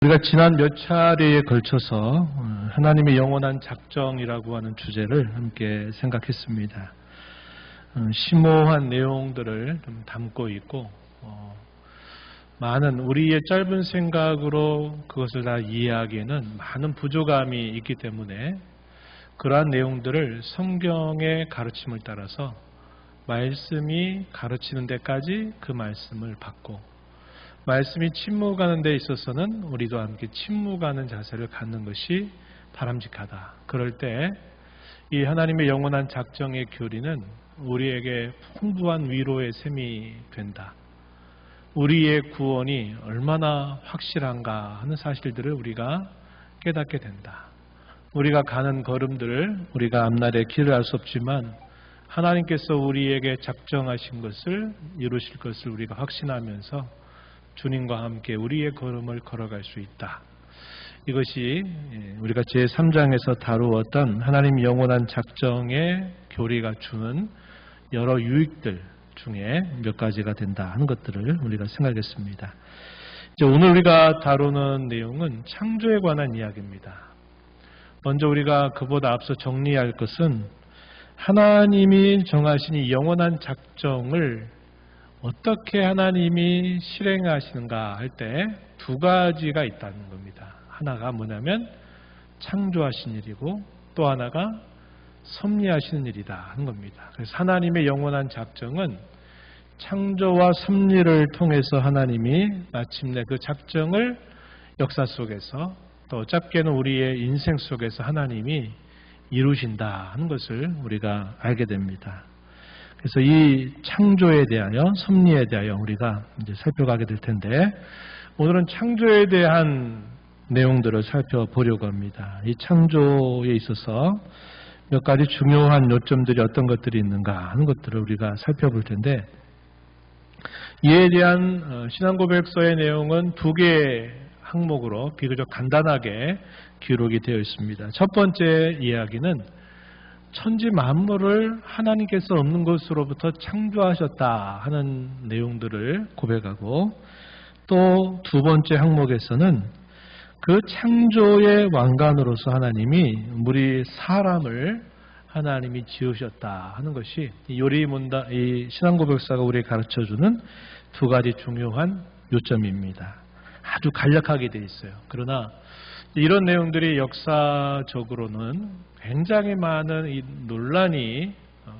우리가 지난 몇 차례에 걸쳐서 하나님의 영원한 작정이라고 하는 주제를 함께 생각했습니다. 심오한 내용들을 좀 담고 있고 많은 우리의 짧은 생각으로 그것을 다 이해하기에는 많은 부족함이 있기 때문에 그러한 내용들을 성경의 가르침을 따라서 말씀이 가르치는 데까지 그 말씀을 받고 말씀이 침묵하는 데 있어서는 우리도 함께 침묵하는 자세를 갖는 것이 바람직하다. 그럴 때 이 하나님의 영원한 작정의 교리는 우리에게 풍부한 위로의 셈이 된다. 우리의 구원이 얼마나 확실한가 하는 사실들을 우리가 깨닫게 된다. 우리가 가는 걸음들을 우리가 앞날의 길을 알 수 없지만 하나님께서 우리에게 작정하신 것을 이루실 것을 우리가 확신하면서 주님과 함께 우리의 걸음을 걸어갈 수 있다. 이것이 우리가 제3장에서 다루었던 하나님 영원한 작정의 교리가 주는 여러 유익들 중에 몇 가지가 된다 하는 것들을 우리가 생각했습니다. 이제 오늘 우리가 다루는 내용은 창조에 관한 이야기입니다. 먼저 우리가 그보다 앞서 정리할 것은 하나님이 정하신 이 영원한 작정을 어떻게 하나님이 실행하시는가 할 때 두 가지가 있다는 겁니다. 하나가 뭐냐면 창조하신 일이고 또 하나가 섭리하시는 일이다 하는 겁니다. 그래서 하나님의 영원한 작정은 창조와 섭리를 통해서 하나님이 마침내 그 작정을 역사 속에서 또 짧게는 우리의 인생 속에서 하나님이 이루신다 하는 것을 우리가 알게 됩니다. 그래서 이 창조에 대하여 섭리에 대하여 우리가 이제 살펴가게 될 텐데 오늘은 창조에 대한 내용들을 살펴보려고 합니다. 이 창조에 있어서 몇 가지 중요한 요점들이 어떤 것들이 있는가 하는 것들을 우리가 살펴볼 텐데 이에 대한 신앙고백서의 내용은 두 개의 항목으로 비교적 간단하게 기록이 되어 있습니다. 첫 번째 이야기는 천지 만물을 하나님께서 없는 것으로부터 창조하셨다 하는 내용들을 고백하고 또 두 번째 항목에서는 그 창조의 왕관으로서 하나님이 우리 사람을 하나님이 지으셨다 하는 것이 이 신앙고백사가 우리에게 가르쳐주는 두 가지 중요한 요점입니다. 아주 간략하게 되어 있어요. 그러나 이런 내용들이 역사적으로는 굉장히 많은 이 논란이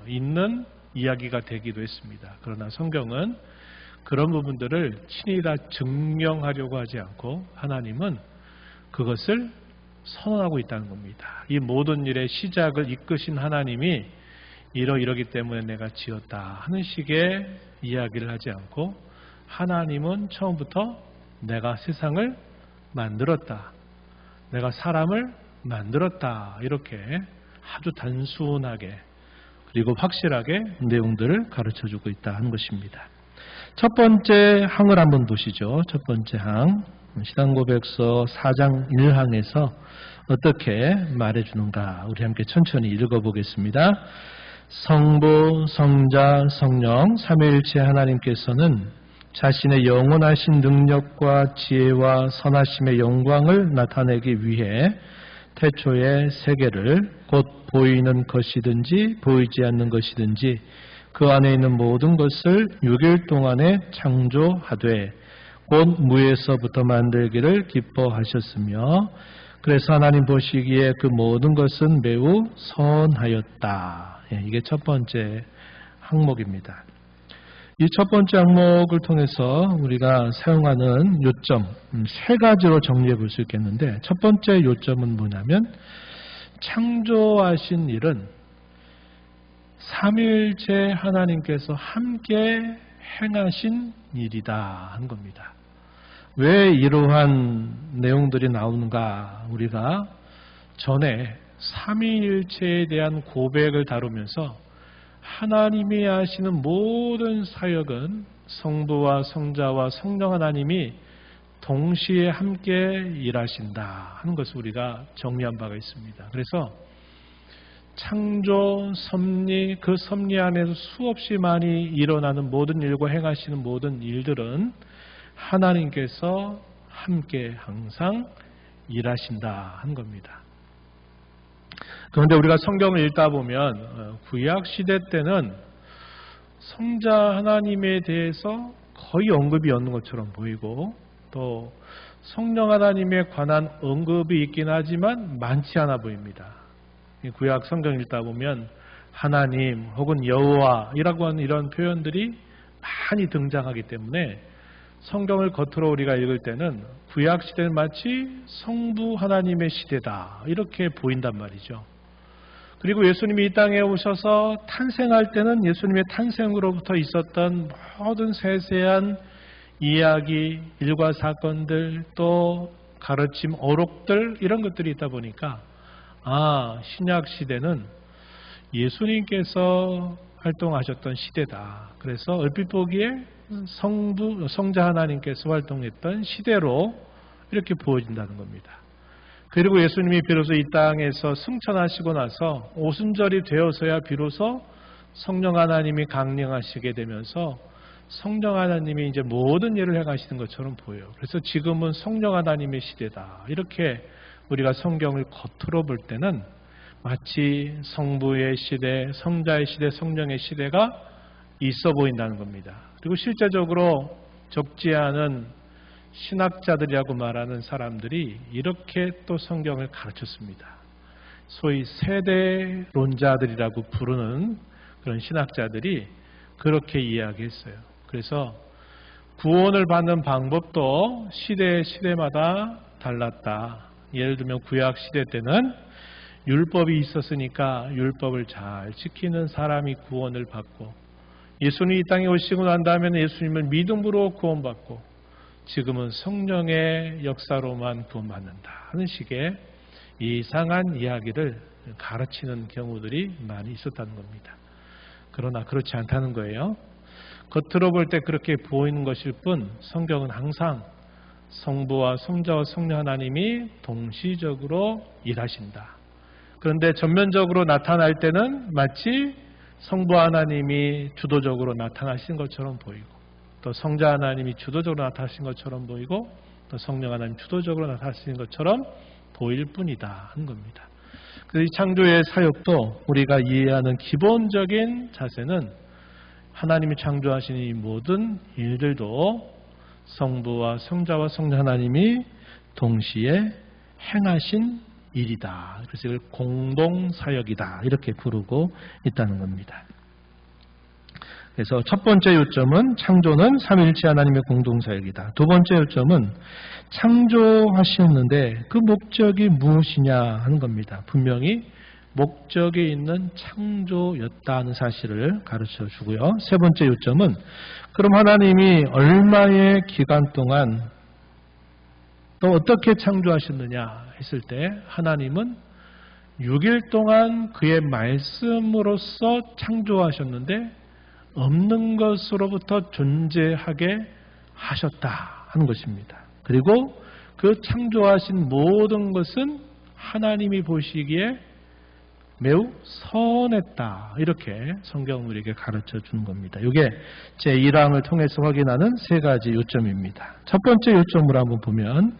있는 이야기가 되기도 했습니다. 그러나 성경은 그런 부분들을 친히 다 증명하려고 하지 않고 하나님은 그것을 선언하고 있다는 겁니다. 이 모든 일의 시작을 이끄신 하나님이 이러이러기 때문에 내가 지었다 하는 식의 이야기를 하지 않고 하나님은 처음부터 내가 세상을 만들었다. 내가 사람을 만들었다. 이렇게 아주 단순하게 그리고 확실하게 내용들을 가르쳐주고 있다 하는 것입니다. 첫 번째 항을 한번 보시죠. 첫 번째 항 신앙고백서 4장 1항에서 어떻게 말해주는가 우리 함께 천천히 읽어보겠습니다. 성부, 성자, 성령 삼위일체 하나님께서는 자신의 영원하신 능력과 지혜와 선하심의 영광을 나타내기 위해 태초의 세계를 곧 보이는 것이든지 보이지 않는 것이든지 그 안에 있는 모든 것을 6일 동안에 창조하되 곧 무에서부터 만들기를 기뻐하셨으며 그래서 하나님 보시기에 그 모든 것은 매우 선하였다. 이게 첫 번째 항목입니다. 이 첫 번째 항목을 통해서 우리가 사용하는 요점 세 가지로 정리해 볼 수 있겠는데 첫 번째 요점은 뭐냐면 창조하신 일은 삼위일체 하나님께서 함께 행하신 일이다 하는 겁니다. 왜 이러한 내용들이 나오는가 우리가 전에 삼위일체에 대한 고백을 다루면서 하나님이 하시는 모든 사역은 성부와 성자와 성령 하나님이 동시에 함께 일하신다 하는 것을 우리가 정리한 바가 있습니다. 그래서 창조, 섭리, 그 섭리 안에서 수없이 많이 일어나는 모든 일과 행하시는 모든 일들은 하나님께서 함께 항상 일하신다 한 겁니다. 그런데 우리가 성경을 읽다 보면 구약 시대 때는 성자 하나님에 대해서 거의 언급이 없는 것처럼 보이고 또 성령 하나님에 관한 언급이 있긴 하지만 많지 않아 보입니다. 구약 성경 읽다 보면 하나님 혹은 여호와이라고 하는 이런 표현들이 많이 등장하기 때문에 성경을 겉으로 우리가 읽을 때는 구약 시대는 마치 성부 하나님의 시대다 이렇게 보인단 말이죠. 그리고 예수님이 이 땅에 오셔서 탄생할 때는 예수님의 탄생으로부터 있었던 모든 세세한 이야기, 일과 사건들, 또 가르침, 어록들 이런 것들이 있다 보니까 신약 시대는 예수님께서 활동하셨던 시대다. 그래서 얼핏 보기에 성자 하나님께서 활동했던 시대로 이렇게 보여진다는 겁니다. 그리고 예수님이 비로소 이 땅에서 승천하시고 나서 오순절이 되어서야 비로소 성령 하나님이 강림하시게 되면서 성령 하나님이 이제 모든 일을 행하시는 것처럼 보여요. 그래서 지금은 성령 하나님의 시대다. 이렇게 우리가 성경을 겉으로 볼 때는 마치 성부의 시대, 성자의 시대, 성령의 시대가 있어 보인다는 겁니다. 그리고 실제적으로 적지 않은 신학자들이라고 말하는 사람들이 이렇게 또 성경을 가르쳤습니다. 소위 세대론자들이라고 부르는 그런 신학자들이 그렇게 이야기했어요. 그래서 구원을 받는 방법도 시대마다 달랐다. 예를 들면 구약 시대 때는 율법이 있었으니까 율법을 잘 지키는 사람이 구원을 받고 예수님이 이 땅에 오시고 난 다음에는 예수님을 믿음으로 구원받고 지금은 성령의 역사로만 구원받는다 하는 식의 이상한 이야기를 가르치는 경우들이 많이 있었다는 겁니다. 그러나 그렇지 않다는 거예요. 겉으로 볼 때 그렇게 보이는 것일 뿐 성경은 항상 성부와 성자와 성령 하나님이 동시적으로 일하신다. 그런데 전면적으로 나타날 때는 마치 성부 하나님이 주도적으로 나타나신 것처럼 보이고 또 성자 하나님이 주도적으로 나타나신 것처럼 보이고 또 성령 하나님 주도적으로 나타나신 것처럼 보일 뿐이다 하는 겁니다. 그래서 이 창조의 사역도 우리가 이해하는 기본적인 자세는 하나님이 창조하신 이 모든 일들도 성부와 성자와 성령 하나님이 동시에 행하신 일이다. 그래서 이걸 공동사역이다. 이렇게 부르고 있다는 겁니다. 그래서 첫 번째 요점은 창조는 삼위일체 하나님의 공동사역이다. 두 번째 요점은 창조하셨는데 그 목적이 무엇이냐 하는 겁니다. 분명히 목적이 있는 창조였다는 사실을 가르쳐 주고요. 세 번째 요점은 그럼 하나님이 얼마의 기간 동안 또 어떻게 창조하셨느냐 했을 때 하나님은 6일 동안 그의 말씀으로서 창조하셨는데 없는 것으로부터 존재하게 하셨다 하는 것입니다. 그리고 그 창조하신 모든 것은 하나님이 보시기에 매우 선했다. 이렇게 성경은 우리에게 가르쳐 주는 겁니다. 이게 제1항을 통해서 확인하는 세 가지 요점입니다. 첫 번째 요점으로 한번 보면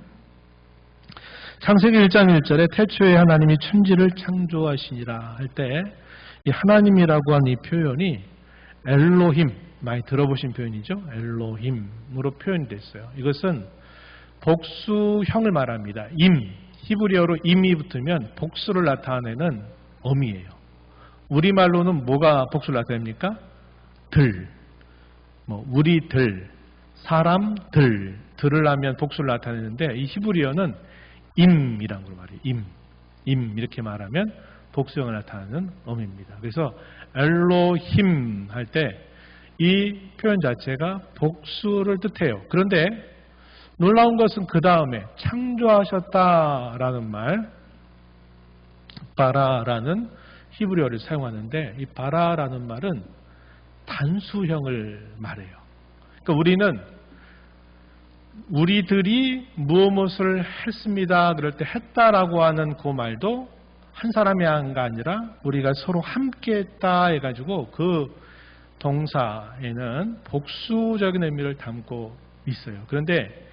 창세기 1장 1절에 태초에 하나님이 천지를 창조하시니라 할 때 이 하나님이라고 하는 이 표현이 엘로힘, 많이 들어보신 표현이죠. 엘로힘으로 표현이 됐어요. 이것은 복수형을 말합니다. 히브리어로 임이 붙으면 복수를 나타내는 어미예요. 우리말로는 뭐가 복수를 나타냅니까? 우리들, 사람들, 들을 하면 복수를 나타내는데 이 히브리어는 임이라는 걸 말해요. 임 이렇게 말하면 복수형을 나타내는 어미입니다. 그래서 엘로힘 할 때 이 표현 자체가 복수를 뜻해요. 그런데 놀라운 것은 그 다음에 창조하셨다라는 말, 바라라는 히브리어를 사용하는데 이 바라라는 말은 단수형을 말해요. 그러니까 우리들이 무엇을 했습니다. 그럴 때 했다라고 하는 그 말도 한 사람이 한 게 아니라 우리가 서로 함께 했다 해가지고 그 동사에는 복수적인 의미를 담고 있어요. 그런데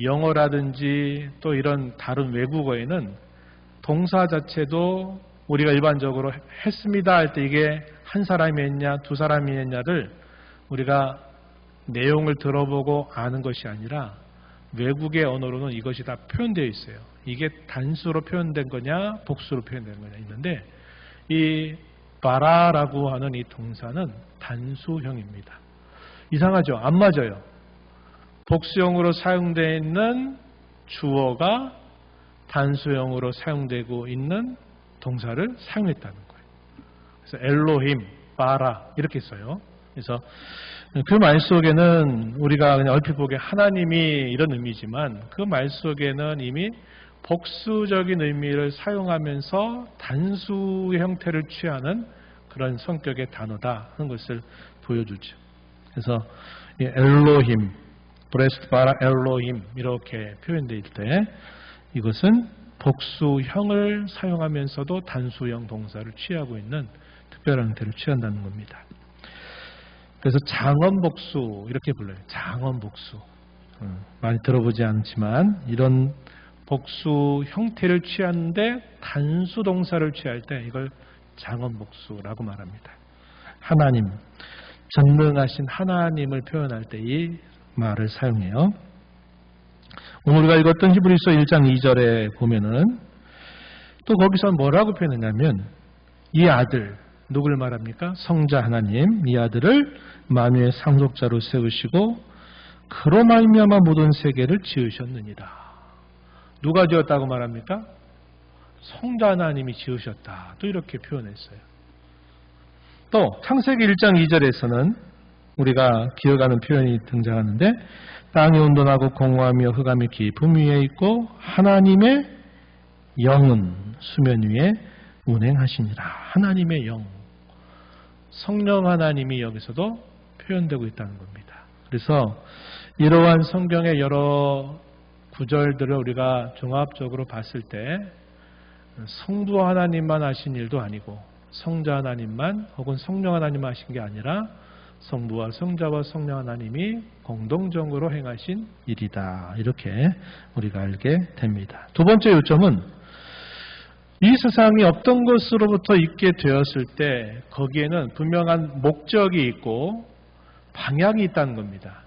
영어라든지 또 이런 다른 외국어에는 동사 자체도 우리가 일반적으로 했습니다 할 때 이게 한 사람이 했냐 두 사람이 했냐를 우리가 내용을 들어보고 아는 것이 아니라 외국의 언어로는 이것이 다 표현되어 있어요. 이게 단수로 표현된 거냐 복수로 표현된 거냐 있는데 이 바라라고 하는 이 동사는 단수형입니다. 이상하죠? 안 맞아요. 복수형으로 사용되어 있는 주어가 단수형으로 사용되고 있는 동사를 사용했다는 거예요. 그래서 엘로힘, 바라 이렇게 써요. 그래서 그 말 속에는 우리가 그냥 얼핏 보기에 하나님이 이런 의미지만 그 말 속에는 이미 복수적인 의미를 사용하면서 단수 형태를 취하는 그런 성격의 단어다 하는 것을 보여주죠. 그래서 엘로힘, 브레스트 바라 엘로힘 이렇게 표현되어 때 이것은 복수형을 사용하면서도 단수형 동사를 취하고 있는 특별한 형태를 취한다는 겁니다. 그래서 장언복수 이렇게 불러요. 장언복수. 많이 들어보지 않지만 이런 복수 형태를 취하는데 단수 동사를 취할 때 이걸 장언복수라고 말합니다. 하나님, 전능하신 하나님을 표현할 때 이 말을 사용해요. 오늘 우리가 읽었던 히브리서 1장 2절에 보면은 또 거기서 뭐라고 표현했냐면 이 아들, 누구를 말합니까? 성자 하나님, 이 아들을 만유의 상속자로 세우시고 그로 말미암아 모든 세계를 지으셨느니라. 누가 지었다고 말합니까? 성자 하나님이 지으셨다. 또 이렇게 표현했어요. 또 창세기 1장 2절에서는 우리가 기억하는 표현이 등장하는데 땅이 온돈하고 공허하며 흑암이 깊음 위에 있고 하나님의 영은 수면 위에 운행하시니라. 하나님의 영, 성령 하나님이 여기서도 표현되고 있다는 겁니다. 그래서 이러한 성경의 여러 구절들을 우리가 종합적으로 봤을 때 성부 하나님만 하신 일도 아니고 성자 하나님만 혹은 성령 하나님만 하신 게 아니라 성부와 성자와 성령 하나님이 공동적으로 행하신 일이다. 이렇게 우리가 알게 됩니다. 두 번째 요점은 이 세상이 없던 것으로부터 있게 되었을 때 거기에는 분명한 목적이 있고 방향이 있다는 겁니다.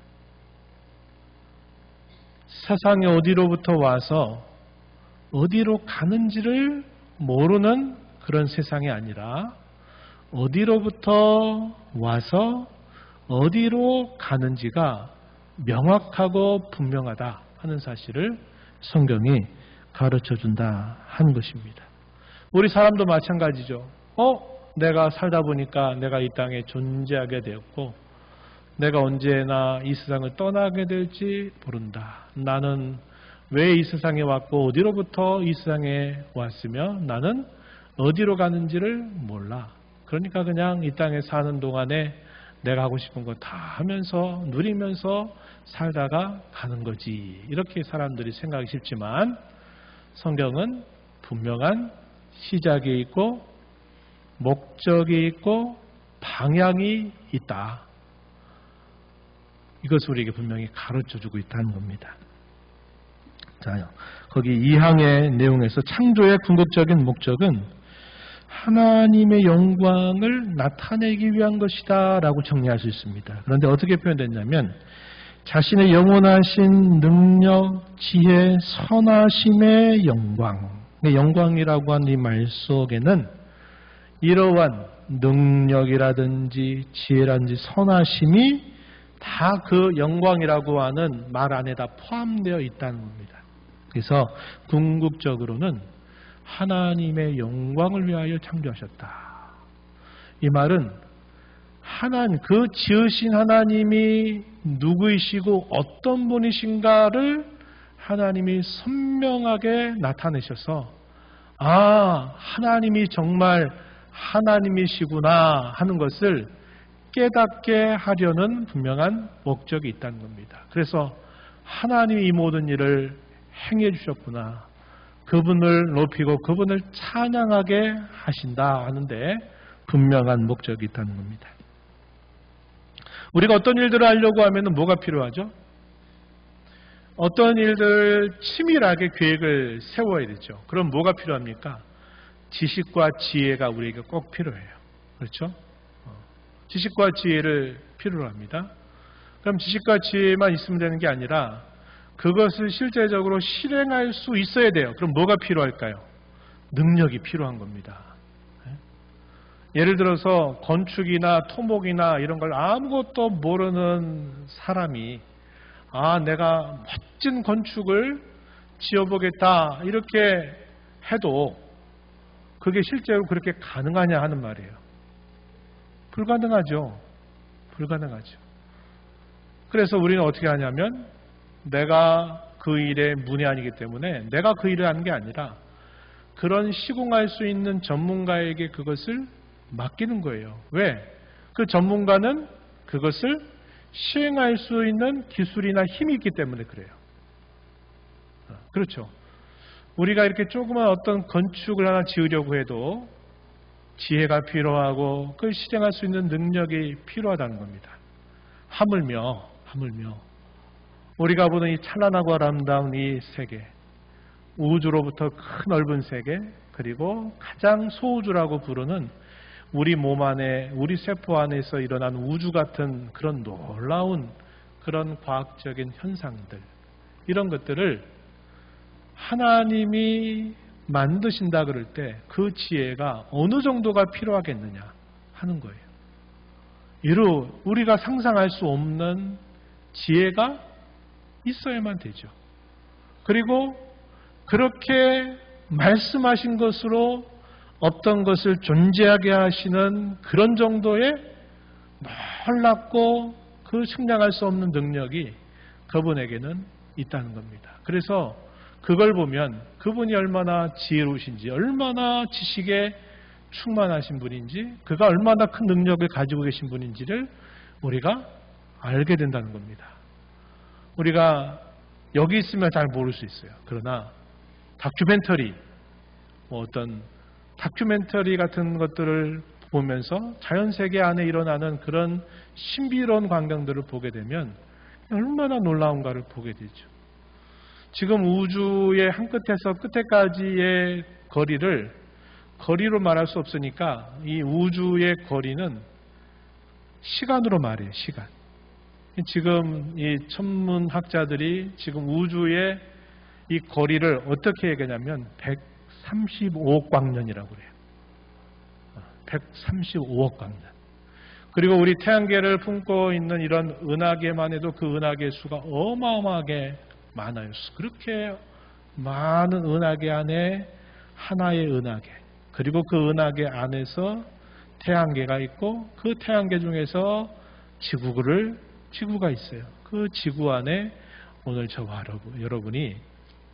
세상이 어디로부터 와서 어디로 가는지를 모르는 그런 세상이 아니라 어디로부터 와서 어디로 가는지가 명확하고 분명하다 하는 사실을 성경이 가르쳐준다 하는 것입니다. 우리 사람도 마찬가지죠. 내가 살다 보니까 내가 이 땅에 존재하게 되었고 내가 언제나 이 세상을 떠나게 될지 모른다. 나는 왜 이 세상에 왔고 어디로부터 이 세상에 왔으며 나는 어디로 가는지를 몰라. 그러니까 그냥 이 땅에 사는 동안에 내가 하고 싶은 거 다 하면서 누리면서 살다가 가는 거지. 이렇게 사람들이 생각이 쉽지만 성경은 분명한 시작이 있고 목적이 있고 방향이 있다. 이것을 우리에게 분명히 가르쳐주고 있다는 겁니다. 자, 거기 2항의 내용에서 창조의 궁극적인 목적은 하나님의 영광을 나타내기 위한 것이다 라고 정리할 수 있습니다. 그런데 어떻게 표현됐냐면 자신의 영원하신 능력, 지혜, 선하심의 영광, 영광이라고 하는 이 말 속에는 이러한 능력이라든지 지혜라든지 선하심이 다 그 영광이라고 하는 말 안에 다 포함되어 있다는 겁니다. 그래서 궁극적으로는 하나님의 영광을 위하여 창조하셨다. 이 말은 그 지으신 하나님이 누구이시고 어떤 분이신가를 하나님이 선명하게 나타내셔서 하나님이 정말 하나님이시구나 하는 것을 깨닫게 하려는 분명한 목적이 있다는 겁니다. 그래서 하나님이 이 모든 일을 행해 주셨구나. 그분을 높이고 그분을 찬양하게 하신다 하는데 분명한 목적이 있다는 겁니다. 우리가 어떤 일들을 하려고 하면 뭐가 필요하죠? 어떤 일들을 치밀하게 계획을 세워야 되죠. 그럼 뭐가 필요합니까? 지식과 지혜가 우리에게 꼭 필요해요. 그렇죠? 지식과 지혜를 필요로 합니다. 그럼 지식과 지혜만 있으면 되는 게 아니라 그것을 실제적으로 실행할 수 있어야 돼요. 그럼 뭐가 필요할까요? 능력이 필요한 겁니다. 예를 들어서 건축이나 토목이나 이런 걸 아무것도 모르는 사람이 내가 멋진 건축을 지어보겠다 이렇게 해도 그게 실제로 그렇게 가능하냐 하는 말이에요. 불가능하죠. 불가능하죠. 그래서 우리는 어떻게 하냐면 내가 그 일에 문외한이기 때문에 내가 그 일을 하는 게 아니라 그런 시공할 수 있는 전문가에게 그것을 맡기는 거예요. 왜? 그 전문가는 그것을 시행할 수 있는 기술이나 힘이 있기 때문에 그래요. 그렇죠. 우리가 이렇게 조그만 어떤 건축을 하나 지으려고 해도 지혜가 필요하고 그걸 실행할 수 있는 능력이 필요하다는 겁니다. 하물며 우리가 보는 이 찬란하고 아름다운 이 세계, 우주로부터 큰 넓은 세계, 그리고 가장 소우주라고 부르는 우리 몸 안에, 우리 세포 안에서 일어난 우주 같은 그런 놀라운 그런 과학적인 현상들, 이런 것들을 하나님이 만드신다 그럴 때 그 지혜가 어느 정도가 필요하겠느냐 하는 거예요. 이루 우리가 상상할 수 없는 지혜가 있어야만 되죠. 그리고 그렇게 말씀하신 것으로 어떤 것을 존재하게 하시는 그런 정도의 놀랍고 그 측량할 수 없는 능력이 그분에게는 있다는 겁니다. 그래서 그걸 보면 그분이 얼마나 지혜로우신지, 얼마나 지식에 충만하신 분인지, 그가 얼마나 큰 능력을 가지고 계신 분인지를 우리가 알게 된다는 겁니다. 우리가 여기 있으면 잘 모를 수 있어요. 그러나 다큐멘터리, 어떤 다큐멘터리 같은 것들을 보면서 자연세계 안에 일어나는 그런 신비로운 광경들을 보게 되면 얼마나 놀라운가를 보게 되죠. 지금 우주의 한 끝에서 끝에까지의 거리로 말할 수 없으니까 이 우주의 거리는 시간으로 말해요. 시간. 지금 이 천문학자들이 지금 우주의 이 거리를 어떻게 얘기하냐면 135억 광년이라고 그래요. 135억 광년. 그리고 우리 태양계를 품고 있는 이런 은하계만 해도 그 은하계 수가 어마어마하게 많아요. 그렇게 많은 은하계 안에 하나의 은하계, 그리고 그 은하계 안에서 태양계가 있고 그 태양계 중에서 지구가 있어요. 그 지구 안에 오늘 저와 여러분이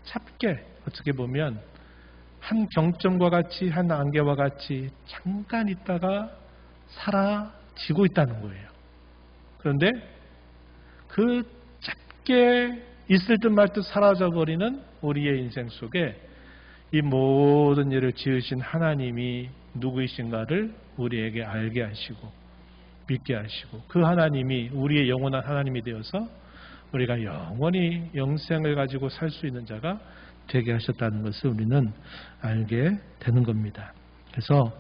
짧게 어떻게 보면 한 경점과 같이 한 안개와 같이 잠깐 있다가 사라지고 있다는 거예요. 그런데 그 짧게 있을 듯 말 듯 사라져버리는 우리의 인생 속에 이 모든 일을 지으신 하나님이 누구이신가를 우리에게 알게 하시고 믿게 하시고 그 하나님이 우리의 영원한 하나님이 되어서 우리가 영원히 영생을 가지고 살 수 있는 자가 되게 하셨다는 것을 우리는 알게 되는 겁니다. 그래서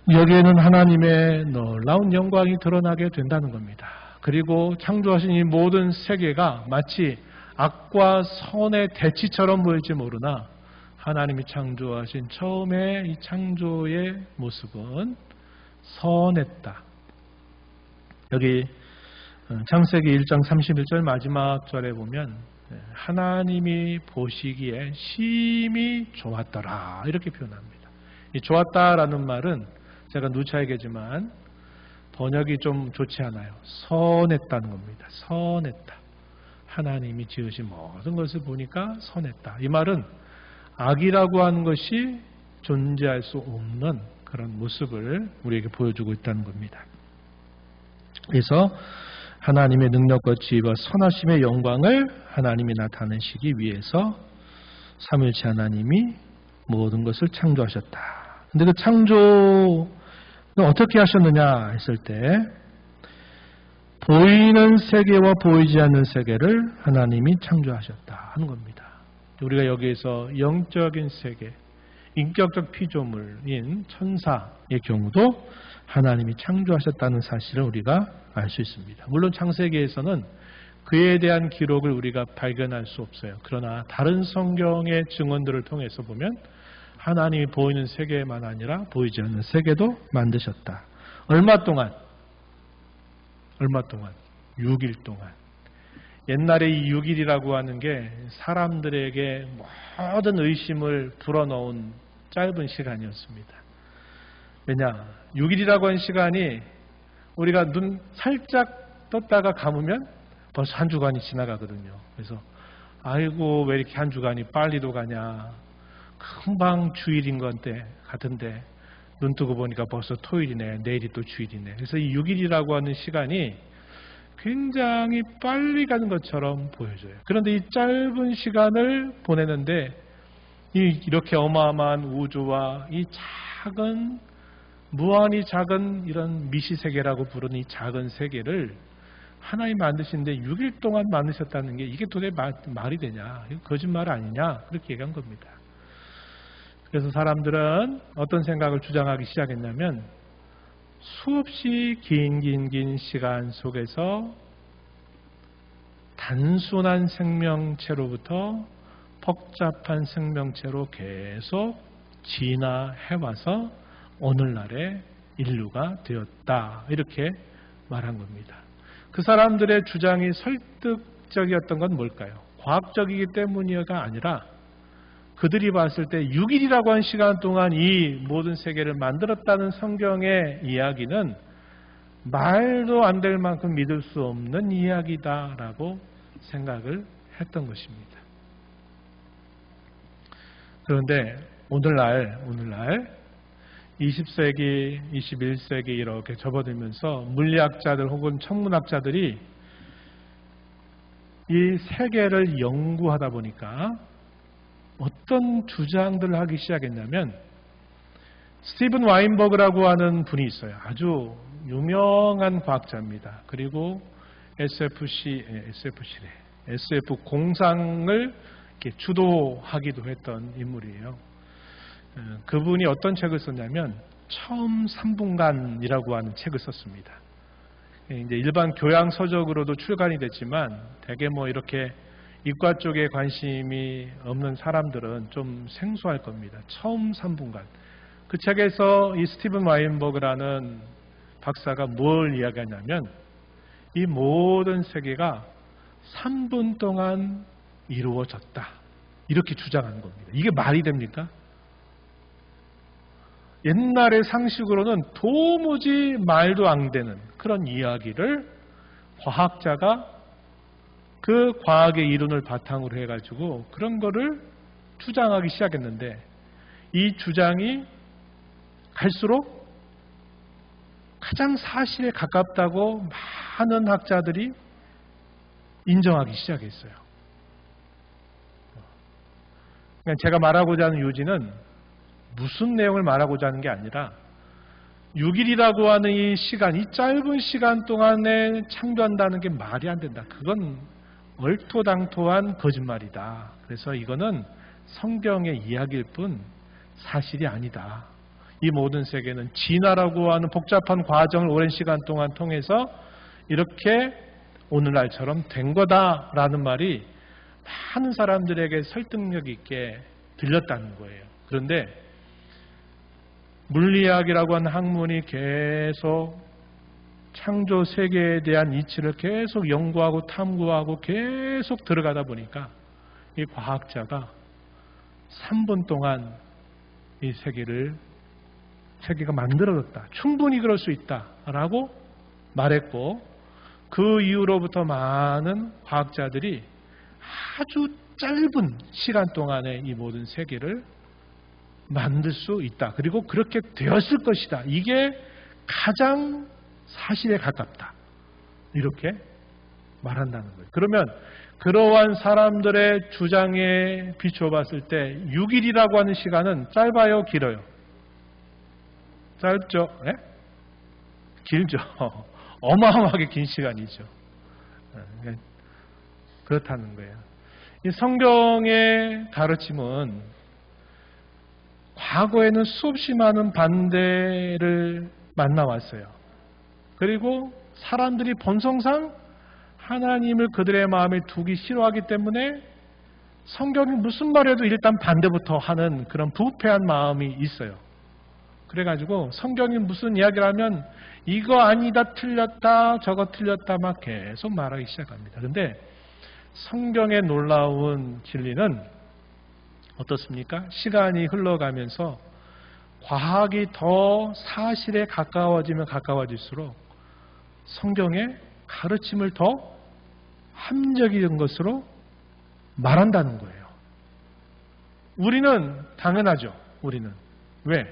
여기에는 하나님의 놀라운 영광이 드러나게 된다는 겁니다. 그리고 창조하신 이 모든 세계가 마치 악과 선의 대치처럼 보일지 모르나 하나님이 창조하신 처음에 이 창조의 모습은 선했다. 여기 창세기 1장 31절 마지막 절에 보면 하나님이 보시기에 심히 좋았더라 이렇게 표현합니다. 이 좋았다라는 말은 제가 누차 얘기하지만 번역이 좀 좋지 않아요. 선했다는 겁니다. 선했다. 하나님이 지으신 모든 것을 보니까 선했다. 이 말은 악이라고 하는 것이 존재할 수 없는 그런 모습을 우리에게 보여주고 있다는 겁니다. 그래서 하나님의 능력과 지혜와 선하심의 영광을 하나님이 나타내시기 위해서 삼위일체 하나님이 모든 것을 창조하셨다. 근데 그 창조는 어떻게 하셨느냐 했을 때 보이는 세계와 보이지 않는 세계를 하나님이 창조하셨다 하는 겁니다. 우리가 여기에서 영적인 세계, 인격적 피조물인 천사의 경우도 하나님이 창조하셨다는 사실을 우리가 알 수 있습니다. 물론 창세기에서는 그에 대한 기록을 우리가 발견할 수 없어요. 그러나 다른 성경의 증언들을 통해서 보면 하나님이 보이는 세계만 아니라 보이지 않는 세계도 만드셨다. 얼마 동안? 6일 동안. 옛날에 이 6일이라고 하는 게 사람들에게 모든 의심을 불어넣은 짧은 시간이었습니다. 왜냐? 6일이라고 하는 시간이 우리가 눈 살짝 떴다가 감으면 벌써 한 주간이 지나가거든요. 그래서 아이고 왜 이렇게 한 주간이 빨리도 가냐. 금방 주일인 것 같은데 눈 뜨고 보니까 벌써 토요일이네. 내일이 또 주일이네. 그래서 이 6일이라고 하는 시간이 굉장히 빨리 가는 것처럼 보여져요. 그런데 이 짧은 시간을 보내는데 이렇게 어마어마한 우주와 이 작은 무한히 작은 이런 미시세계라고 부르는 이 작은 세계를 하나님 만드시는데 6일 동안 만드셨다는 게 이게 도대체 말이 되냐? 이거 거짓말 아니냐? 그렇게 얘기한 겁니다. 그래서 사람들은 어떤 생각을 주장하기 시작했냐면 수없이 긴 시간 속에서 단순한 생명체로부터 복잡한 생명체로 계속 진화해와서 오늘날의 인류가 되었다. 이렇게 말한 겁니다. 그 사람들의 주장이 설득적이었던 건 뭘까요? 과학적이기 때문이가 아니라 그들이 봤을 때 6일이라고 한 시간 동안 이 모든 세계를 만들었다는 성경의 이야기는 말도 안 될 만큼 믿을 수 없는 이야기다라고 생각을 했던 것입니다. 그런데 오늘날 20세기, 21세기 이렇게 접어들면서 물리학자들 혹은 천문학자들이 이 세계를 연구하다 보니까 어떤 주장들을 하기 시작했냐면 스티븐 와인버그라고 하는 분이 있어요. 아주 유명한 과학자입니다. 그리고 SF 공상을 이렇게 주도하기도 했던 인물이에요. 그분이 어떤 책을 썼냐면 처음 3분간이라고 하는 책을 썼습니다. 이제 일반 교양 서적으로도 출간이 됐지만 대개 이렇게 이과 쪽에 관심이 없는 사람들은 좀 생소할 겁니다. 처음 3분간. 그 책에서 이 스티븐 와인버그라는 박사가 뭘 이야기하냐면 이 모든 세계가 3분 동안 이루어졌다. 이렇게 주장하는 겁니다. 이게 말이 됩니까? 옛날의 상식으로는 도무지 말도 안 되는 그런 이야기를 과학자가 그 과학의 이론을 바탕으로 해가지고 그런 거를 주장하기 시작했는데 이 주장이 갈수록 가장 사실에 가깝다고 많은 학자들이 인정하기 시작했어요. 제가 말하고자 하는 요지는 무슨 내용을 말하고자 하는 게 아니라 6일이라고 하는 이 시간, 이 짧은 시간 동안에 창조한다는 게 말이 안 된다. 그건 얼토당토한 거짓말이다. 그래서 이거는 성경의 이야기일 뿐 사실이 아니다. 이 모든 세계는 진화라고 하는 복잡한 과정을 오랜 시간 동안 통해서 이렇게 오늘날처럼 된 거다라는 말이 많은 사람들에게 설득력 있게 들렸다는 거예요. 그런데 물리학이라고 하는 학문이 계속 창조 세계에 대한 이치를 계속 연구하고 탐구하고 계속 들어가다 보니까 이 과학자가 3분 동안 이 세계가 만들어졌다. 충분히 그럴 수 있다라고 말했고 그 이후로부터 많은 과학자들이 아주 짧은 시간 동안에 이 모든 세계를 만들 수 있다. 그리고 그렇게 되었을 것이다. 이게 가장 사실에 가깝다. 이렇게 말한다는 거예요. 그러면 그러한 사람들의 주장에 비춰봤을 때 6일이라고 하는 시간은 짧아요? 길어요? 짧죠? 네? 길죠. 어마어마하게 긴 시간이죠. 그렇다는 거예요. 이 성경의 가르침은 과거에는 수없이 많은 반대를 만나왔어요. 그리고 사람들이 본성상 하나님을 그들의 마음에 두기 싫어하기 때문에 성경이 무슨 말해도 일단 반대부터 하는 그런 부패한 마음이 있어요. 그래가지고 성경이 무슨 이야기를 하면 이거 아니다, 틀렸다, 저거 틀렸다 막 계속 말하기 시작합니다. 그런데 성경의 놀라운 진리는 어떻습니까? 시간이 흘러가면서 과학이 더 사실에 가까워지면 가까워질수록 성경의 가르침을 더 합리적인 것으로 말한다는 거예요. 우리는 당연하죠. 우리는. 왜?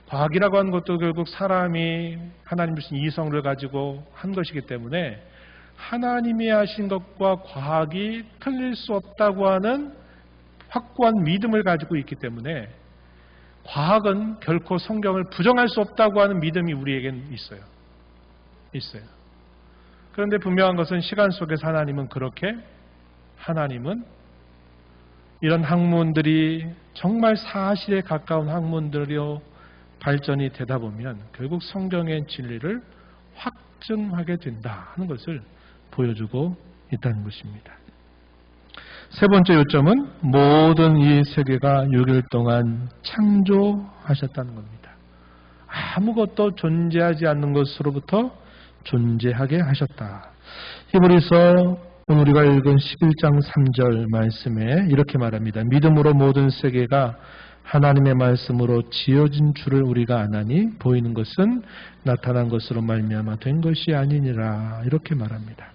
과학이라고 하는 것도 결국 사람이 하나님 주신 이성을 가지고 한 것이기 때문에 하나님이 하신 것과 과학이 틀릴 수 없다고 하는 확고한 믿음을 가지고 있기 때문에 과학은 결코 성경을 부정할 수 없다고 하는 믿음이 우리에게는 있어요. 그런데 분명한 것은 시간 속에서 하나님은 이런 학문들이 정말 사실에 가까운 학문들로 발전이 되다 보면 결국 성경의 진리를 확증하게 된다 하는 것을 보여주고 있다는 것입니다. 세 번째 요점은 모든 이 세계가 6일 동안 창조하셨다는 겁니다. 아무것도 존재하지 않는 것으로부터 존재하게 하셨다. 히브리서 오늘 우리가 읽은 11장 3절 말씀에 이렇게 말합니다. 믿음으로 모든 세계가 하나님의 말씀으로 지어진 줄을 우리가 아나니 보이는 것은 나타난 것으로 말미암아 된 것이 아니니라. 이렇게 말합니다.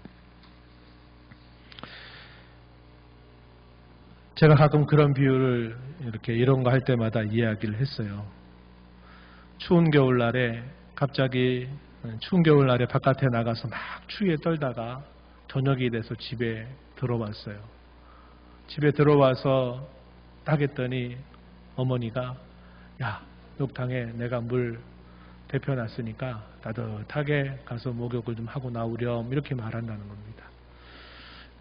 제가 가끔 그런 비유를 이런 거 할 때마다 이야기를 했어요. 추운 겨울날에 바깥에 나가서 막 추위에 떨다가 저녁이 돼서 집에 들어왔어요. 집에 들어와서 딱 했더니 어머니가 야, 욕탕에 내가 물 데펴놨으니까 따뜻하게 가서 목욕을 좀 하고 나오렴 이렇게 말한다는 겁니다.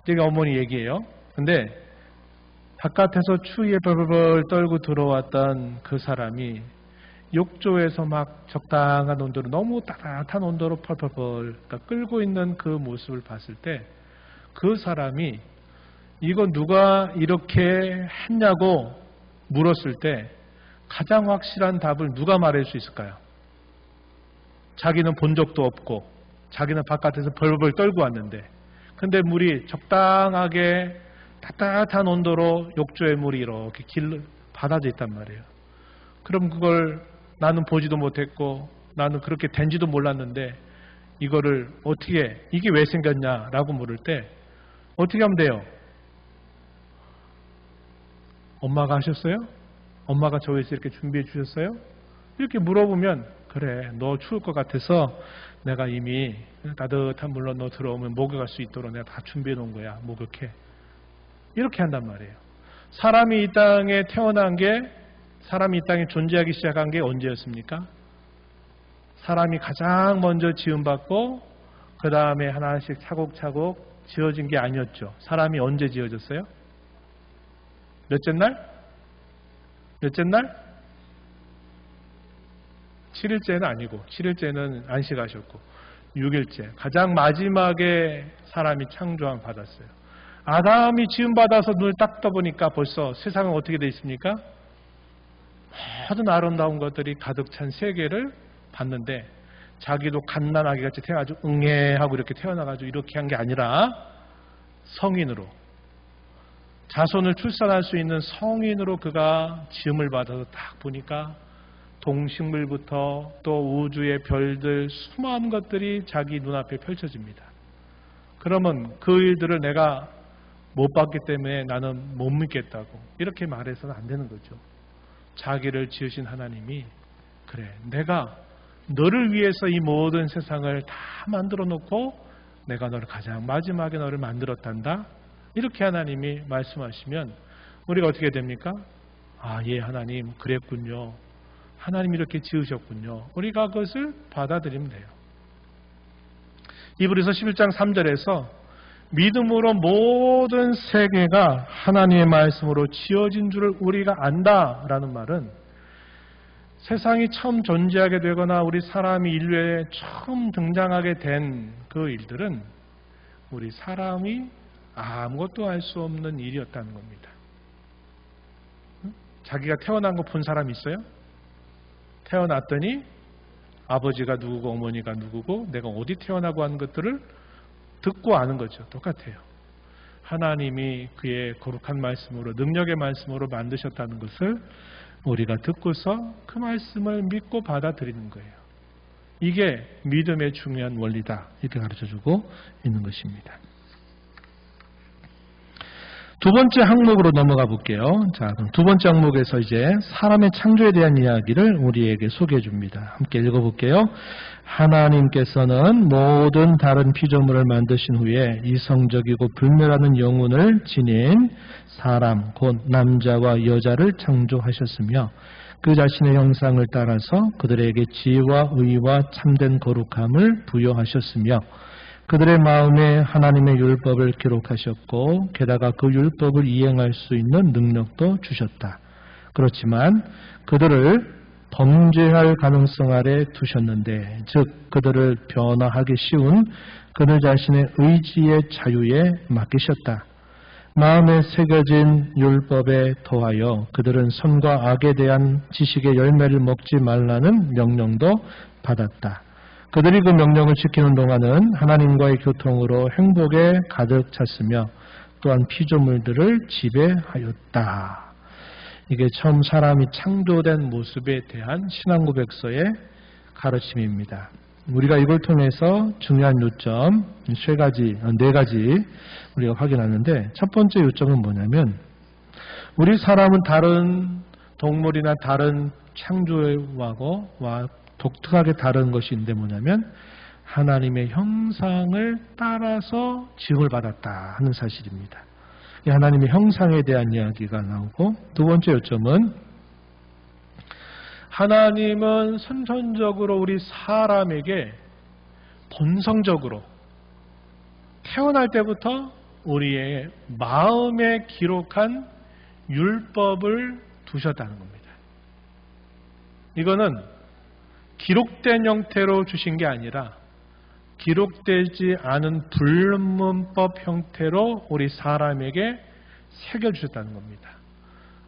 제가 어머니 얘기예요. 근데 바깥에서 추위에 벌벌 떨고 들어왔던 그 사람이 욕조에서 막 적당한 온도로 너무 따뜻한 온도로 펄펄펄 끓고 있는 그 모습을 봤을 때 그 사람이 이거 누가 이렇게 했냐고 물었을 때 가장 확실한 답을 누가 말할 수 있을까요? 자기는 본 적도 없고 자기는 바깥에서 벌벌 떨고 왔는데 근데 물이 적당하게 따뜻한 온도로 욕조의 물이 이렇게 받아져 있단 말이에요. 그럼 그걸 나는 보지도 못했고 나는 그렇게 된지도 몰랐는데 이거를 어떻게 이게 왜 생겼냐라고 물을 때 어떻게 하면 돼요? 엄마가 하셨어요? 엄마가 저기서 이렇게 준비해 주셨어요? 이렇게 물어보면 그래 너 추울 것 같아서 내가 이미 따뜻한 물로 너 들어오면 목욕할 수 있도록 내가 다 준비해 놓은 거야. 목욕해. 이렇게 한단 말이에요. 사람이 이 땅에 태어난 게 사람이 이 땅에 존재하기 시작한 게 언제였습니까? 사람이 가장 먼저 지음받고 그 다음에 하나씩 차곡차곡 지어진 게 아니었죠. 사람이 언제 지어졌어요? 몇째 날? 7일째는 아니고 7일째는 안식하셨고 6일째 가장 마지막에 사람이 창조함 받았어요. 아담이 지음받아서 눈을 딱 떠보니까 벌써 세상은 어떻게 되어 있습니까? 모든 아름다운 것들이 가득 찬 세계를 봤는데 자기도 갓난아기 같이 태어나가지고 응애하고 이렇게 태어나가지고 이렇게 한 게 아니라 성인으로 자손을 출산할 수 있는 성인으로 그가 지음을 받아서 딱 보니까 동식물부터 또 우주의 별들 수많은 것들이 자기 눈앞에 펼쳐집니다. 그러면 그 일들을 내가 못 봤기 때문에 나는 못 믿겠다고 이렇게 말해서는 안 되는 거죠. 자기를 지으신 하나님이 그래 내가 너를 위해서 이 모든 세상을 다 만들어 놓고 내가 너를 가장 마지막에 너를 만들었단다. 이렇게 하나님이 말씀하시면 우리가 어떻게 됩니까? 아, 예, 하나님 그랬군요. 하나님이 이렇게 지으셨군요. 우리가 그것을 받아들이면 돼요. 이브리서 11장 3절에서 믿음으로 모든 세계가 하나님의 말씀으로 지어진 줄을 우리가 안다라는 말은 세상이 처음 존재하게 되거나 우리 사람이 인류에 처음 등장하게 된 그 일들은 우리 사람이 아무것도 알 수 없는 일이었다는 겁니다. 자기가 태어난 거 본 사람 있어요? 태어났더니 아버지가 누구고 어머니가 누구고 내가 어디 태어나고 하는 것들을 듣고 아는 거죠. 똑같아요. 하나님이 그의 거룩한 말씀으로 능력의 말씀으로 만드셨다는 것을 우리가 듣고서 그 말씀을 믿고 받아들이는 거예요. 이게 믿음의 중요한 원리다. 이렇게 가르쳐주고 있는 것입니다. 두 번째 항목으로 넘어가 볼게요. 자, 그럼 두 번째 항목에서 이제 사람의 창조에 대한 이야기를 우리에게 소개해 줍니다. 함께 읽어볼게요. 하나님께서는 모든 다른 피조물을 만드신 후에 이성적이고 불멸하는 영혼을 지닌 사람, 곧 남자와 여자를 창조하셨으며 그 자신의 형상을 따라서 그들에게 지혜와 의와 참된 거룩함을 부여하셨으며 그들의 마음에 하나님의 율법을 기록하셨고 게다가 그 율법을 이행할 수 있는 능력도 주셨다. 그렇지만 그들을 범죄할 가능성 아래 두셨는데 즉 그들을 변화하기 쉬운 그들 자신의 의지의 자유에 맡기셨다. 마음에 새겨진 율법에 더하여 그들은 선과 악에 대한 지식의 열매를 먹지 말라는 명령도 받았다. 그들이 그 명령을 지키는 동안은 하나님과의 교통으로 행복에 가득 찼으며 또한 피조물들을 지배하였다. 이게 처음 사람이 창조된 모습에 대한 신앙고백서의 가르침입니다. 우리가 이걸 통해서 중요한 요점 네 가지 우리가 확인하는데 첫 번째 요점은 뭐냐면 우리 사람은 다른 동물이나 다른 창조하고 독특하게 다른 것인데 뭐냐면 하나님의 형상을 따라서 지음을 받았다 하는 사실입니다. 이 하나님의 형상에 대한 이야기가 나오고 두 번째 요점은 하나님은 선천적으로 우리 사람에게 본성적으로 태어날 때부터 우리의 마음에 기록한 율법을 두셨다는 겁니다. 이거는 기록된 형태로 주신 게 아니라 기록되지 않은 불문법 형태로 우리 사람에게 새겨주셨다는 겁니다.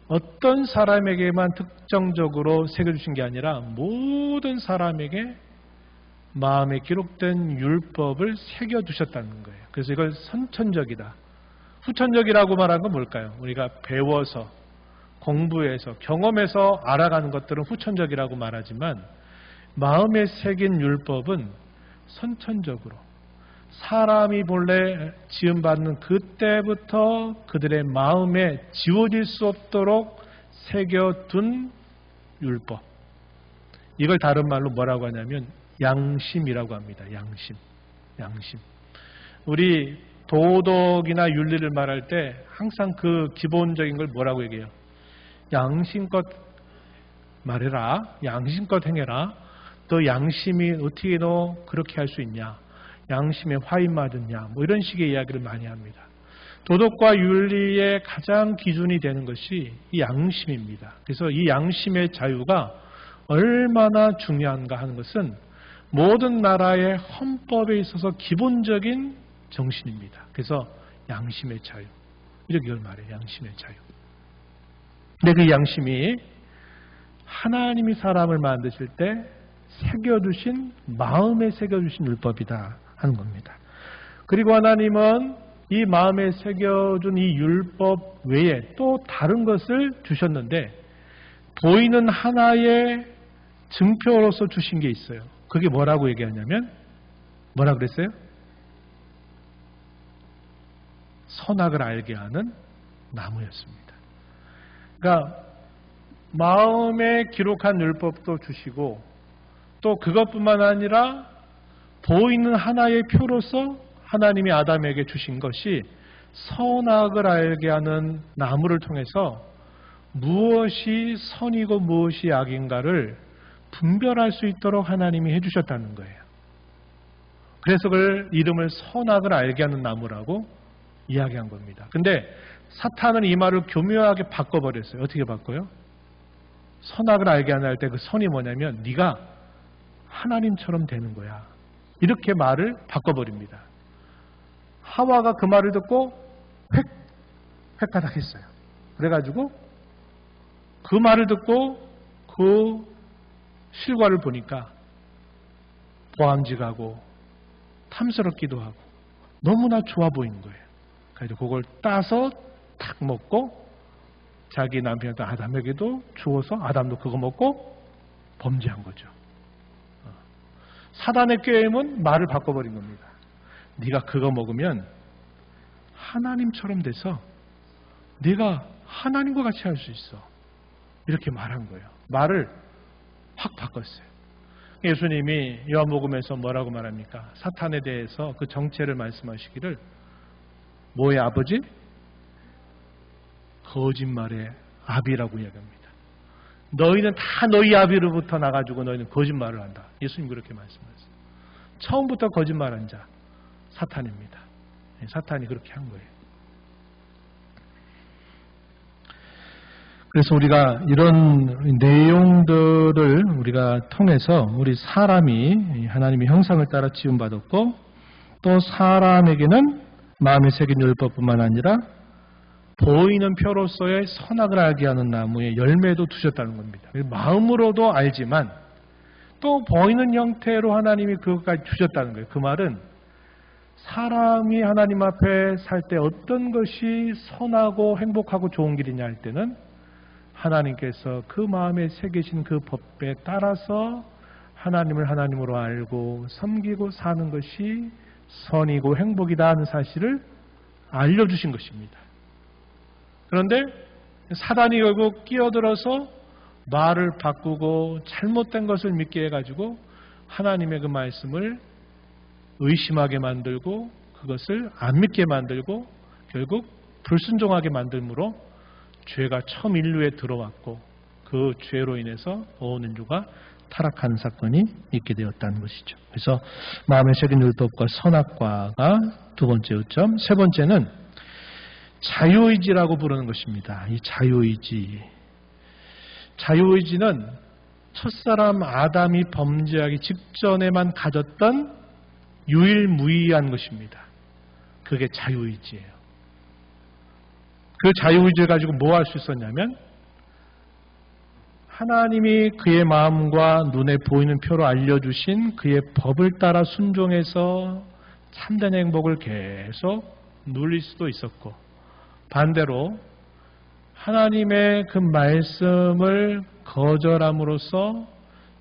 어떤 사람에게만 특정적으로 새겨주신 게 아니라 모든 사람에게 마음에 기록된 율법을 새겨두셨다는 거예요. 그래서 이걸 선천적이다. 후천적이라고 말한 건 뭘까요? 우리가 배워서 공부해서 경험해서 알아가는 것들은 후천적이라고 말하지만 마음에 새긴 율법은 선천적으로 사람이 본래 지음받는 그때부터 그들의 마음에 지워질 수 없도록 새겨둔 율법. 이걸 다른 말로 뭐라고 하냐면 양심이라고 합니다. 양심. 우리 도덕이나 윤리를 말할 때 항상 그 기본적인 걸 뭐라고 얘기해요? 양심껏 말해라. 양심껏 행해라. 너 양심이 어떻게 너 그렇게 할 수 있냐? 양심에 화인 맞았냐? 뭐 이런 식의 이야기를 많이 합니다. 도덕과 윤리의 가장 기준이 되는 것이 이 양심입니다. 그래서 이 양심의 자유가 얼마나 중요한가 하는 것은 모든 나라의 헌법에 있어서 기본적인 정신입니다. 그래서 양심의 자유. 이렇게 이걸 말해요. 양심의 자유. 근데 그 양심이 하나님이 사람을 만드실 때 새겨두신 마음에 새겨주신 율법이다 하는 겁니다. 그리고 하나님은 이 마음에 새겨준 이 율법 외에 또 다른 것을 주셨는데 보이는 하나의 증표로서 주신 게 있어요. 그게 뭐라고 얘기하냐면 뭐라 그랬어요? 선악을 알게 하는 나무였습니다. 그러니까 마음에 기록한 율법도 주시고 또 그것뿐만 아니라 보이는 하나의 표로서 하나님이 아담에게 주신 것이 선악을 알게 하는 나무를 통해서 무엇이 선이고 무엇이 악인가를 분별할 수 있도록 하나님이 해주셨다는 거예요. 그래서 그걸 이름을 선악을 알게 하는 나무라고 이야기한 겁니다. 근데 사탄은 이 말을 교묘하게 바꿔버렸어요. 어떻게 바꿔요? 선악을 알게 하는 할 때 그 선이 뭐냐면 네가 하나님처럼 되는 거야. 이렇게 말을 바꿔버립니다. 하와가 그 말을 듣고 획가닥했어요. 그래가지고 그 말을 듣고 그 실과를 보니까 보암직하고 탐스럽기도 하고 너무나 좋아 보이는 거예요. 그래서 그걸 따서 탁 먹고 자기 남편한테 아담에게도 주어서 아담도 그거 먹고 범죄한 거죠. 사단의 꾀임은 말을 바꿔버린 겁니다. 네가 그거 먹으면 하나님처럼 돼서 네가 하나님과 같이 할 수 있어. 이렇게 말한 거예요. 말을 확 바꿨어요. 예수님이 요한복음에서 뭐라고 말합니까? 사탄에 대해서 그 정체를 말씀하시기를 뭐의 아버지? 거짓말의 아비라고 이야기합니다. 너희는 다 너희 아비로부터 나가지고 너희는 거짓말을 한다. 예수님 그렇게 말씀하셨어요. 처음부터 거짓말한 자 사탄입니다. 사탄이 그렇게 한 거예요. 그래서 우리가 이런 내용들을 우리가 통해서 우리 사람이 하나님의 형상을 따라 지음받았고 또 사람에게는 마음의 새긴 율법뿐만 아니라 보이는 표로서의 선악을 알게 하는 나무의 열매도 두셨다는 겁니다. 마음으로도 알지만 또 보이는 형태로 하나님이 그것까지 주셨다는 거예요. 그 말은 사람이 하나님 앞에 살 때 어떤 것이 선하고 행복하고 좋은 길이냐 할 때는 하나님께서 그 마음에 새기신 그 법에 따라서 하나님을 하나님으로 알고 섬기고 사는 것이 선이고 행복이다 하는 사실을 알려주신 것입니다. 그런데 사단이 결국 끼어들어서 말을 바꾸고 잘못된 것을 믿게 해가지고 하나님의 그 말씀을 의심하게 만들고 그것을 안 믿게 만들고 결국 불순종하게 만들므로 죄가 처음 인류에 들어왔고 그 죄로 인해서 온 인류가 타락하는 사건이 있게 되었다는 것이죠. 그래서 마음의 새긴 율법과 선악과가 두 번째 요점. 세 번째는 자유의지라고 부르는 것입니다. 이 자유의지. 자유의지는 첫사람 아담이 범죄하기 직전에만 가졌던 유일무이한 것입니다. 그게 자유의지예요. 그 자유의지를 가지고 뭐 할 수 있었냐면 하나님이 그의 마음과 눈에 보이는 표로 알려주신 그의 법을 따라 순종해서 참된 행복을 계속 누릴 수도 있었고 반대로 하나님의 그 말씀을 거절함으로써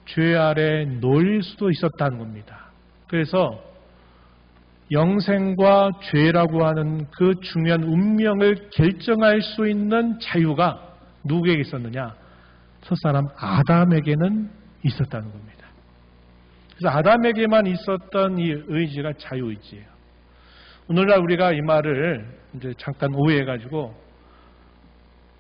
죄 아래 놓일 수도 있었다는 겁니다. 그래서 영생과 죄라고 하는 그 중요한 운명을 결정할 수 있는 자유가 누구에게 있었느냐? 첫사람 아담에게는 있었다는 겁니다. 그래서 아담에게만 있었던 이 의지가 자유의지예요. 오늘날 우리가 이 말을 이제 잠깐 오해해가지고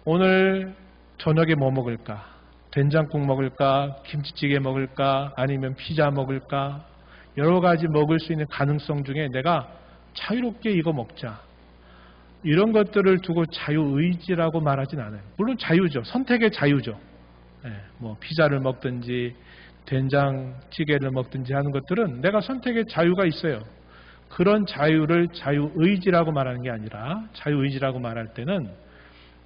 오늘 저녁에 뭐 먹을까? 된장국 먹을까? 김치찌개 먹을까? 아니면 피자 먹을까? 여러 가지 먹을 수 있는 가능성 중에 내가 자유롭게 이거 먹자. 이런 것들을 두고 자유의지라고 말하진 않아요. 물론 자유죠. 선택의 자유죠. 뭐 피자를 먹든지 된장찌개를 먹든지 하는 것들은 내가 선택의 자유가 있어요. 그런 자유를 자유의지라고 말하는 게 아니라 자유의지라고 말할 때는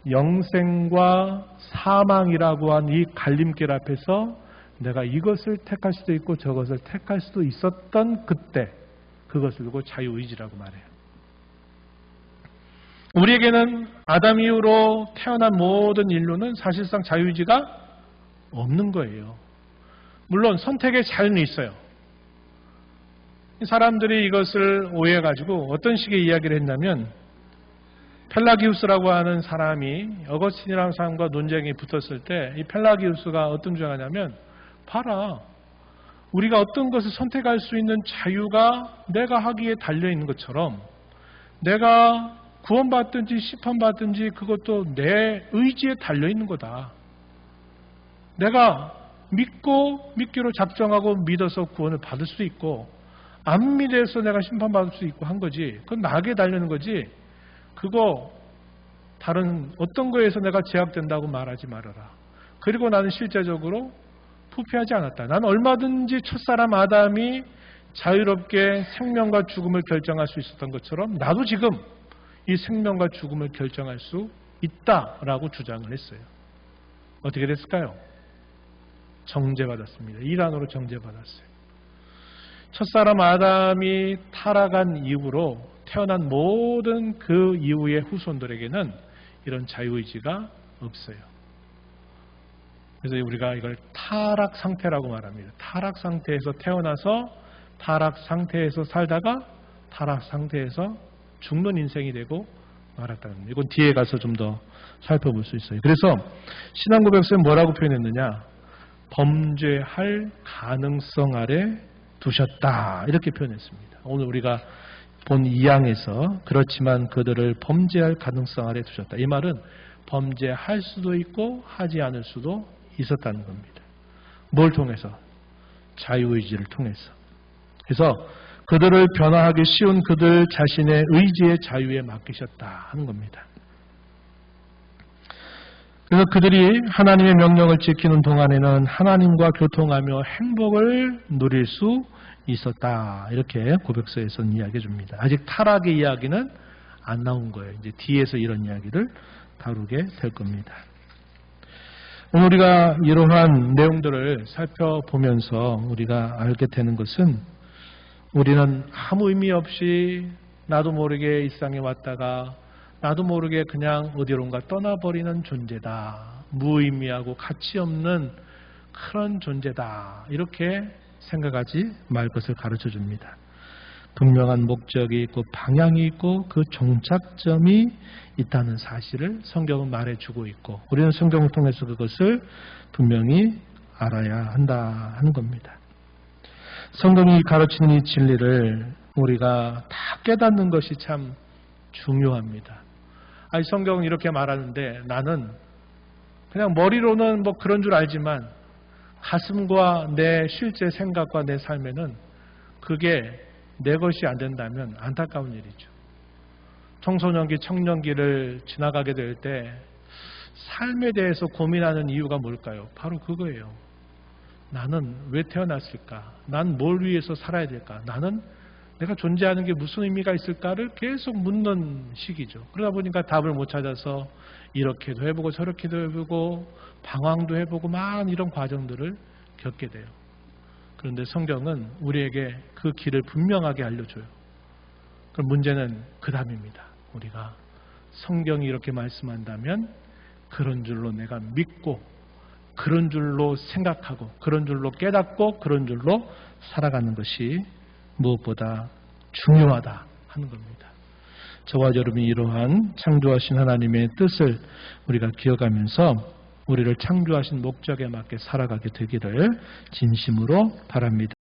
영생과 사망이라고 하는 이 갈림길 앞에서 내가 이것을 택할 수도 있고 저것을 택할 수도 있었던 그때 그것을 두고 자유의지라고 말해요. 우리에게는 아담 이후로 태어난 모든 인류는 사실상 자유의지가 없는 거예요. 물론 선택의 자유는 있어요. 사람들이 이것을 오해해가지고 어떤 식의 이야기를 했냐면 펠라기우스라고 하는 사람이 어거스틴이라는 사람과 논쟁이 붙었을 때 이 펠라기우스가 어떤 주장하냐면 봐라. 우리가 어떤 것을 선택할 수 있는 자유가 내가 하기에 달려있는 것처럼 내가 구원받든지 시판받든지 그것도 내 의지에 달려있는 거다. 내가 믿고 믿기로 작정하고 믿어서 구원을 받을 수도 있고 암에 대해서 내가 심판받을 수 있고 한 거지. 그건 나에게 달리는 거지. 그거 다른 어떤 거에서 내가 제약된다고 말하지 말아라. 그리고 나는 실제적으로 부패하지 않았다. 나는 얼마든지 첫사람 아담이 자유롭게 생명과 죽음을 결정할 수 있었던 것처럼 나도 지금 이 생명과 죽음을 결정할 수 있다라고 주장을 했어요. 어떻게 됐을까요? 정죄받았습니다. 이란으로 정죄받았어요. 첫사람 아담이 타락한 이후로 태어난 모든 그 이후의 후손들에게는 이런 자유의지가 없어요. 그래서 우리가 이걸 타락 상태라고 말합니다. 타락 상태에서 태어나서 타락 상태에서 살다가 타락 상태에서 죽는 인생이 되고 말았다는 겁니다. 이건 뒤에 가서 좀 더 살펴볼 수 있어요. 그래서 신앙고백서에 뭐라고 표현했느냐? 범죄할 가능성 아래 두셨다. 이렇게 표현했습니다. 오늘 우리가 본 2항에서 그렇지만 그들을 범죄할 가능성 아래 두셨다. 이 말은 범죄할 수도 있고 하지 않을 수도 있었다는 겁니다. 뭘 통해서? 자유의지를 통해서. 그래서 그들을 변화하기 쉬운 그들 자신의 의지의 자유에 맡기셨다 하는 겁니다. 그래서 그들이 하나님의 명령을 지키는 동안에는 하나님과 교통하며 행복을 누릴 수 있었다. 이렇게 고백서에서는 이야기해 줍니다. 아직 타락의 이야기는 안 나온 거예요. 이제 뒤에서 이런 이야기를 다루게 될 겁니다. 오늘 우리가 이러한 내용들을 살펴보면서 우리가 알게 되는 것은 우리는 아무 의미 없이 나도 모르게 일상에 왔다가 나도 모르게 그냥 어디론가 떠나버리는 존재다. 무의미하고 가치 없는 그런 존재다. 이렇게 생각하지 말 것을 가르쳐 줍니다. 분명한 목적이 있고 방향이 있고 그 종착점이 있다는 사실을 성경은 말해주고 있고 우리는 성경을 통해서 그것을 분명히 알아야 한다 하는 겁니다. 성경이 가르치는 이 진리를 우리가 다 깨닫는 것이 참 중요합니다. 아니 성경은 이렇게 말하는데 나는 그냥 머리로는 뭐 그런 줄 알지만 가슴과 내 실제 생각과 내 삶에는 그게 내 것이 안 된다면 안타까운 일이죠. 청소년기, 청년기를 지나가게 될 때 삶에 대해서 고민하는 이유가 뭘까요? 바로 그거예요. 나는 왜 태어났을까? 난 뭘 위해서 살아야 될까? 나는 내가 존재하는 게 무슨 의미가 있을까를 계속 묻는 시기죠. 그러다 보니까 답을 못 찾아서 이렇게도 해보고 저렇게도 해보고 방황도 해보고 많은 이런 과정들을 겪게 돼요. 그런데 성경은 우리에게 그 길을 분명하게 알려줘요. 그럼 문제는 그 답입니다. 우리가 성경이 이렇게 말씀한다면 그런 줄로 내가 믿고 그런 줄로 생각하고 그런 줄로 깨닫고 그런 줄로 살아가는 것이 무엇보다 중요하다 하는 겁니다. 저와 여러분이 이러한 창조하신 하나님의 뜻을 우리가 기억하면서 우리를 창조하신 목적에 맞게 살아가게 되기를 진심으로 바랍니다.